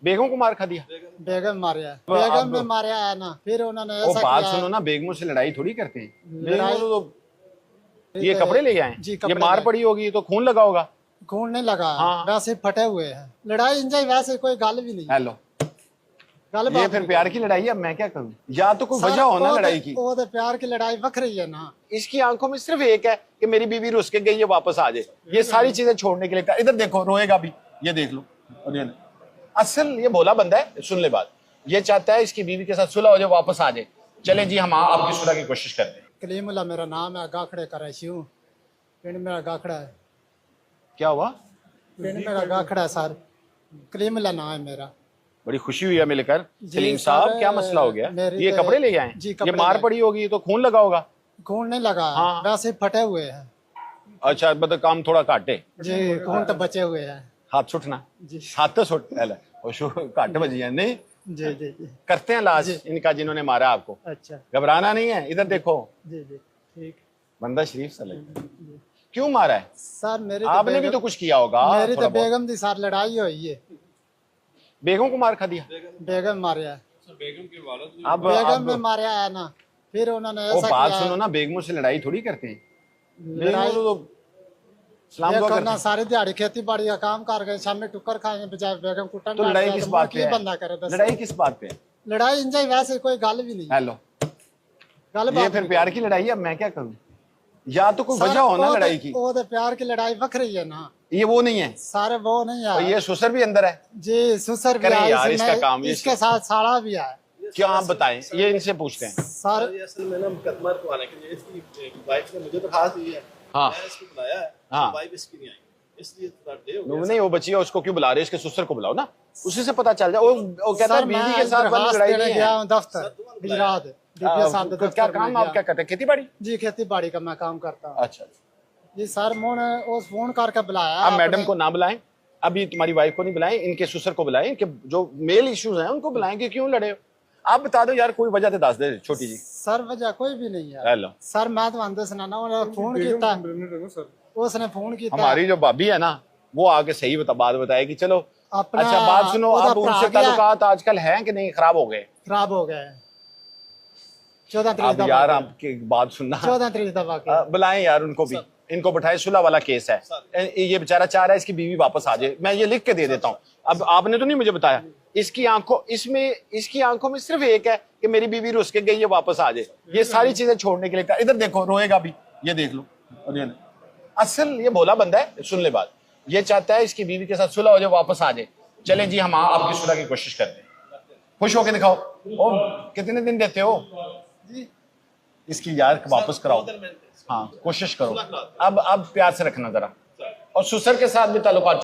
बेगम को मार खा दिया। बेगम मारिया, बेगम में मारिया है ना, फिर उन्होंने ऐसा बात किया। सुनो ना, बेगमों से लड़ाई थोड़ी करते हैं। लड़ाई बेगमों तो ये कपड़े ले आए, जी, ये कपड़े मार ले। पड़ी होगी तो खून लगा होगा। खून नहीं लगा, हाँ। वैसे फटे हुए हैं। लड़ाई इंजय वैसे कोई गल भी नहीं। हेलो, गल ये फिर प्यार की लड़ाई है। अब मैं क्या करूं? या तो कोई वजह हो ना लड़ाई की। वो तो प्यार की लड़ाई वखरी है ना। इसकी आंखों में सिर्फ एक है कि मेरी बीवी रुस के गई है, वापस आ जाए। ये सारी चीजें छोड़ने के लिए, इधर देखो रोएगा भी, ये देख लो। और ये असल ये भोला बंदा है, सुन ले बात। ये चाहता है इसकी बीवी के साथ सुलह हो जाए, वापस आ जाए। चले जी, हम आपकी सुलह की कोशिश करते हैं। कलीमुल्ला मेरा नाम है, गाखड़े का रही हूँ। पिंड मेरा गाखड़ा है। क्या हुआ? पिंड मेरा गाखड़ा है सर, कलीमुल्ला नाम है मेरा। बड़ी खुशी हुई है मिलकर। जी सलीम सर, साहब, क्या मसला हो गया? मेरी ये तो- कपड़े ले आए, जी, ये कपड़े मार ले। पड़ी होगी तो खून लगा होगा। खून नहीं लगा, हाँ। वैसे फटे हुए हैं। अच्छा, मतलब काम थोड़ा काटे। जी, खून तो बचे हुए हैं। हाथ छुटना, जी हाथ तो छुट काटे बजी है नहीं। जी जी जी। करते हैं इलाज इनका जिन्होंने मारा आपको। अच्छा घबराना नहीं है, इधर देखो। जी जी ठीक। बंदा शरीफ सा लगता है। क्यों मारा है? सर मेरी आपने भी तो कुछ किया होगा। मेरी थोड़ा तो बहुत। बेगम के साथ लड़ाई हुई है। बेगम को मार खा दिया। बेगम मारिया, अब बेगम में मारिया है ना, फिर उन्होंने ऐसा बात किया। सुनो ना, बेगमों से लड़ाई थोड़ी करते हैं। लड़ाई बेगमों तो सलाम दुआ देखो करते ना, हैं। सारी दिहाड़ी खेती बाड़ी का काम कर गए, शाम में टुक्कर खाएंगे बजाय बेगम कुटन। तो लड़ाई किस बात पे बंदा है? करे बस। लड़ाई किस बात पे है? लड़ाई इंजय वैसे कोई गल भी नहीं। हेलो, गल ये बात फिर नहीं। प्यार की लड़ाई है। अब मैं क्या करूं? या तो कोई सर, वजह हो ना वो तो- लड़ाई की। वो तो प्यार की लड़ाई वखरी है ना। ये वो नहीं है। सारे वो नहीं और है। ये सुसर भी अंदर है। जी सुसर भी करें है, यार इसमें- इसका काम, ये इसके साथ साड़ा भी है। क्या आप बताएं, ये इनसे पूछते हैं। सर ये असल में ना मुकदमा रखवाने के लिए इसकी वाइफ ने मुझे तो खास दी है। हाँ। मैं इसको बुलाया है, हाँ। वाइफ इसकी नहीं आई, इसलिए थोड़ा डे हो गया। नहीं, वो बची है, उसको क्यों बुला रहे? इसके सुसर को बुलाओ ना, उसी से पता चल जाए। वो कहता है सर, बीवी मैं के साथ वाली दरखास्त लड़ाई देने नहीं गया है। हूँ दफ्तर गुजरात। दिव्या साहब क्या दफ्तर काम में आप गया। क्या करते हैं? खेती बाड़ी? जी खेती बाड़ी का मैं काम करता हूँ। अच्छा, जी सर, मोने उस फोन करके बुलाया। आप मैडम अपने- को ना बुलाएं, अभी तुम्हारी वाइफ को नहीं बुलाएं, इनके सुसर को बुलाएं, इनके जो मेल इश्यूज हैं उनको बुलाएं कि क्यों लड़े हो। आप बता दो यार, कोई वजह तो दस दे छोटी जी। सर वजह कोई भी नहीं है। हेलो, सर मैं तो आंदे सुनाना, उन्होंने फोन किया, उसने फोन किया। हमारी जो भाभी है ना, वो आके सही बात बताए कि चलो। अपना अच्छा बात सुनो, उधर अब उनसे भरा गया। ताल्लुकात आजकल हैं कि नहीं, खराब हो गए? खराब हो गए। 14 तारीख अब यार आपकी बात सुनना, 14 तारीख दफा के। बुलाएं यार उनको भी, इनको बैठाए। सुलह वाला केस है, ये बेचारा चाह रहा है इसकी बीवी वापस आ जाए। मैं ये लिख के दे देता हूँ। अब आपने तो नहीं मुझे बताया। इसकी आंखों में सिर्फ एक है कि मेरी बीवी रुस के गई है, वापस आ जाए। ये सारी चीजें छोड़ने के लिए, इधर देखो रोएगा भी, ये देख लो। और ये असल ये भोला बंदा है, सुन ले बात। ये चाहता है इसकी बीवी के साथ सुलह हो जाए, वापस आ जाए। चले जी, हम आपकी सुलह की कोशिश करते हैं। खुश होके दिखाओ। ओ, कितने दिन देते हो? इसकी यार वापस कराओ। हाँ, कोशिश करो। अब प्यार से रखना जरा, और सुसर के साथ भी ताल्लुकात